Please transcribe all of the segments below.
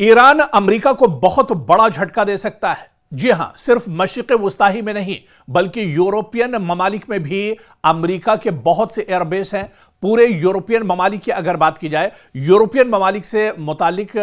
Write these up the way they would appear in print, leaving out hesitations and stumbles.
Iran America को बहुत बड़ा झटका दे सकता है। जी हां, सिर्फ मशरिक़ वुस्ता ही में नहीं बल्कि यूरोपियन ममालिक में भी अमेरिका के बहुत से एयरबेस हैं। पूरे यूरोपियन ममालिक की अगर बात की जाए, यूरोपियन ममालिक से मुतालिक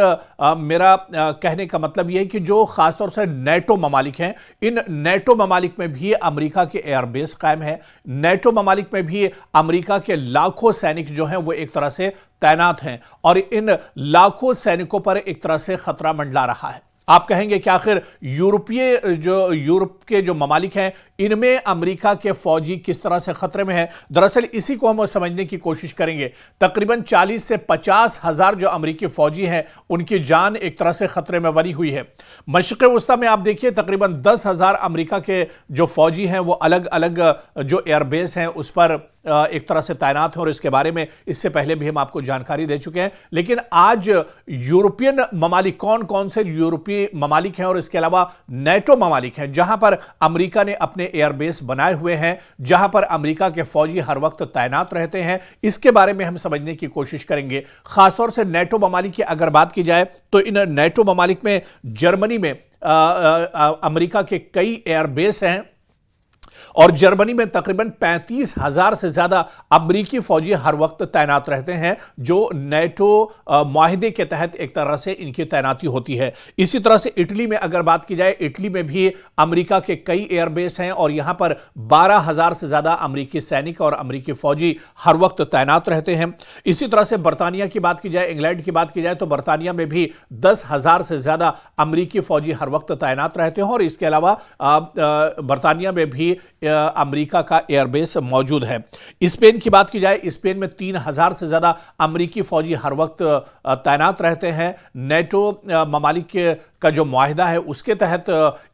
मेरा कहने का मतलब यह है कि जो खासतौर से नेटो ममालिक हैं, इन नेटो ममालिक में भी अमेरिका के एयरबेस कायम है। नेटो ममालिक में भी अमेरिका के लाखों सैनिक जो हैं वो एक तरह से तैनात हैं और इन लाखों सैनिकों पर एक तरह से खतरा मंडरा रहा है। आप कहेंगे कि आखिर यूरोप के जो ममालिक हैं, इनमें अमेरिका के फौजी किस तरह से खतरे में हैं? दरअसल इसी को हम समझने की कोशिश करेंगे। तकरीबन 40 से 50 हजार जो अमेरिकी फौजी हैं, उनकी जान एक तरह से खतरे में बनी हुई है। मशरिक़ वुस्ता में आप देखिए तकरीबन 10,000 अमेरिका के जो फौजी हैं वो अलग अलग जो एयरबेस हैं उस पर एक तरह से तैनात हैं और इसके बारे में इससे पहले भी हम आपको जानकारी दे चुके हैं। लेकिन आज यूरोपियन ममालिक कौन कौन से यूरोपीय ममालिक हैं और इसके अलावा नेटो ममालिक हैं जहां पर अमेरिका ने अपने एयरबेस बनाए हुए हैं, जहां पर अमेरिका के फौजी हर वक्त तैनात रहते हैं, इसके बारे में हम समझने की कोशिश करेंगे। खासतौर से नेटो ममालिक की अगर बात की जाए तो इन नेटो ममालिक में जर्मनी में अमेरिका के कई एयरबेस हैं और जर्मनी में तकरीबन 35,000 से ज्यादा अमेरिकी फौजी हर वक्त तैनात रहते हैं, जो नेटो मुआहिदे के तहत एक तरह से इनकी तैनाती होती है। इसी तरह से इटली में अगर बात की जाए, इटली में भी अमेरिका के कई एयरबेस हैं और यहां पर 12,000 से ज्यादा अमेरिकी सैनिक और अमेरिकी फौजी हर वक्त तैनात रहते हैं। इसी तरह से बरतानिया की बात की जाए, इंग्लैंड की बात की जाए तो बरतानिया में भी 10,000 से ज्यादा अमेरिकी फौजी हर वक्त तैनात रहते हैं और इसके अलावा बरतानिया में भी अमेरिका का एयरबेस मौजूद है। स्पेन की बात की जाए, स्पेन में 3,000 से ज्यादा अमेरिकी फौजी हर वक्त तैनात रहते हैं। नेटो ममालिक का जो मुआहिदा है उसके तहत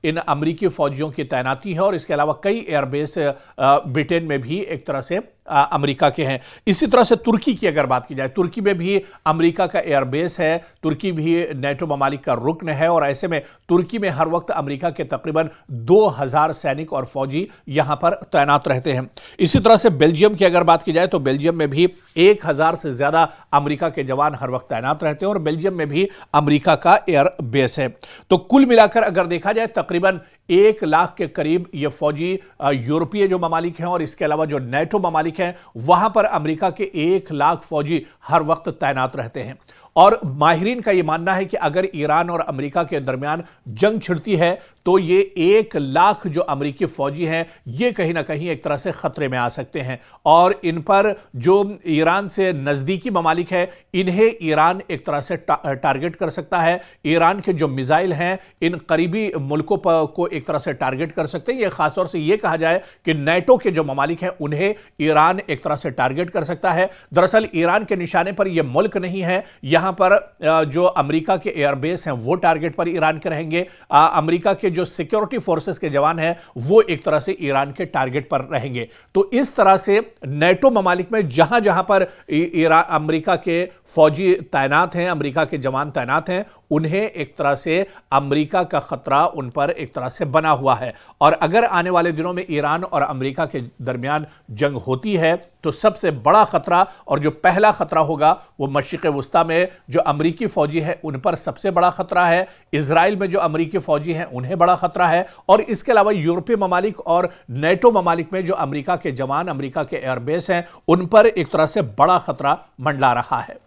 इन अमेरिकी फौजियों की तैनाती है और इसके अलावा कई एयरबेस ब्रिटेन में भी एक तरह से अमेरिका के हैं। इसी तरह से तुर्की की अगर बात की जाए, तुर्की में भी अमेरिका का एयरबेस है। तुर्की भी नेटो ममालिक का रुकन है और ऐसे में तुर्की में हर वक्त अमेरिका के तकरीबन 2,000 सैनिक और फौजी यहां पर तैनात रहते हैं। इसी तरह से बेल्जियम की अगर बात की जाए तो बेल्जियम में भी 1,000 से ज्यादा अमेरिका के जवान हर वक्त तैनात रहते हैं और बेल्जियम में भी अमेरिका का एयरबेस है। तो कुल मिलाकर अगर देखा जाए तकरीबन 1 लाख के करीब ये फौजी यूरोपीय जो ममालिक हैं और इसके अलावा जो नेटो ममालिक हैं वहां पर अमेरिका के 1 लाख फौजी हर वक्त तैनात रहते हैं। और माहिरीन का यह मानना है कि अगर ईरान और अमेरिका के दरमियान जंग छिड़ती है तो ये 1 लाख जो अमेरिकी फौजी हैं ये कहीं ना कहीं एक तरह से खतरे में आ सकते हैं और इन पर जो ईरान से नजदीकी ममालिक है इन्हें ईरान एक तरह से टारगेट कर सकता है। ईरान के जो मिसाइल हैं इन करीबी मुल्कों को एक तरह से टारगेट कर सकते हैं। यह खासतौर से यह कहा जाए कि नेटो के जो ममालिक हैं उन्हें ईरान एक तरह से टारगेट कर सकता है। दरअसल ईरान के निशाने पर यह मुल्क नहीं है, यहां पर जो अमेरिका के एयरबेस हैं वो टारगेट पर ईरान के रहेंगे। अमेरिका के जो सिक्योरिटी फोर्सेस के जवान हैं वो एक तरह से ईरान के टारगेट पर रहेंगे। तो इस तरह से नेटो ममालिक में जहां जहां पर अमेरिका के फौजी तैनात हैं, अमेरिका के जवान तैनात हैं, उन्हें एक तरह से अमेरिका का खतरा उन पर एक तरह से बना हुआ है। और अगर आने वाले दिनों में ईरान और अमेरिका के दरमियान जंग होती है तो सबसे बड़ा खतरा और जो पहला खतरा होगा वो मशरिक़ वुस्ता में जो अमेरिकी फौजी है उन पर सबसे बड़ा खतरा है। इजराइल में जो अमेरिकी फौजी हैं उन्हें बड़ा खतरा है और इसके अलावा यूरोपीय ममालिक और नेटो ममालिक में जो अमेरिका के जवान, अमेरिका के एयरबेस हैं उन पर एक तरह से बड़ा खतरा मंडरा रहा है।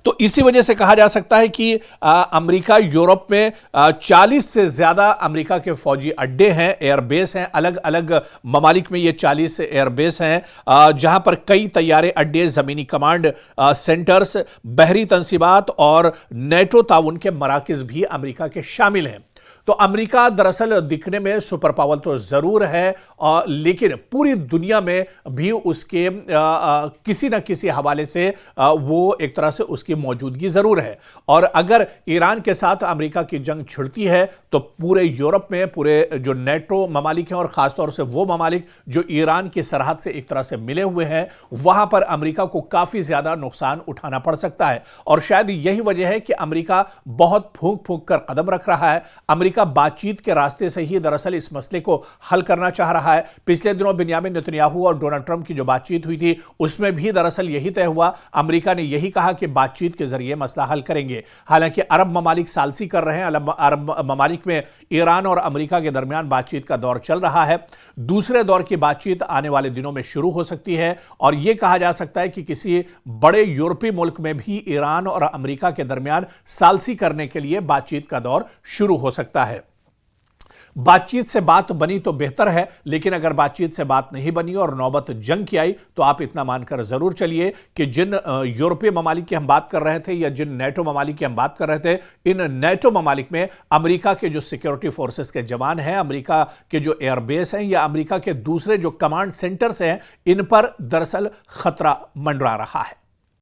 तो इसी वजह से कहा जा सकता है कि अमेरिका यूरोप में 40 से ज्यादा अमेरिका के फौजी अड्डे हैं, एयरबेस हैं। अलग अलग ममालिक में ये 40 एयरबेस हैं जहां पर कई तैयारे अड्डे, जमीनी कमांड सेंटर्स, बहरी तंसीबात और नेटो ताउन के मराकिज भी अमेरिका के शामिल हैं। तो अमेरिका दरअसल दिखने में सुपर पावर तो जरूर है लेकिन पूरी दुनिया में भी उसके किसी न किसी हवाले से वो एक तरह से उसकी मौजूदगी जरूर है। और अगर ईरान के साथ अमेरिका की जंग छिड़ती है तो पूरे यूरोप में पूरे जो नेटो ममालिक हैं और खासतौर से वो ममालिक जो ईरान की सरहद से एक तरह से मिले हुए हैं वहां पर अमेरिका को काफी ज्यादा नुकसान उठाना पड़ सकता है। और शायद यही वजह है कि अमेरिका बहुत फूंक फूंक कर कदम रख रहा है। अमेरिका अमेरिका बातचीत के रास्ते से ही दरअसल इस मसले को हल करना चाह रहा है। पिछले दिनों बिन्यामिन नेतन्याहू और डोनाल्ड ट्रंप की जो बातचीत हुई थी उसमें भी दरअसल यही तय हुआ। अमेरिका ने यही कहा कि बातचीत के जरिए मसला हल करेंगे। हालांकि अरब ममालिक सालसी कर रहे हैं। अरब ममालिक में ईरान और अमेरिका के दरमियान बातचीत का दौर चल रहा है। दूसरे दौर की बातचीत आने वाले दिनों में शुरू हो सकती है और यह कहा जा सकता है कि किसी बड़े यूरोपीय मुल्क में भी ईरान और अमेरिका के दरमियान सालसी करने के लिए बातचीत का दौर शुरू हो सकता है। बातचीत से बात बनी तो बेहतर है, लेकिन अगर बातचीत से बात नहीं बनी और नौबत जंग की आई तो आप इतना मानकर जरूर चलिए कि जिन यूरोपीय ममालिक की हम बात कर रहे थे या जिन नेटो ममालिक की हम बात कर रहे थे, इन नेटो ममालिक में अमेरिका के जो सिक्योरिटी फोर्सेस के जवान हैं, अमेरिका के जो एयरबेस हैं या अमेरिका के दूसरे जो कमांड सेंटर्स हैं, इन पर दरअसल खतरा मंडरा रहा है।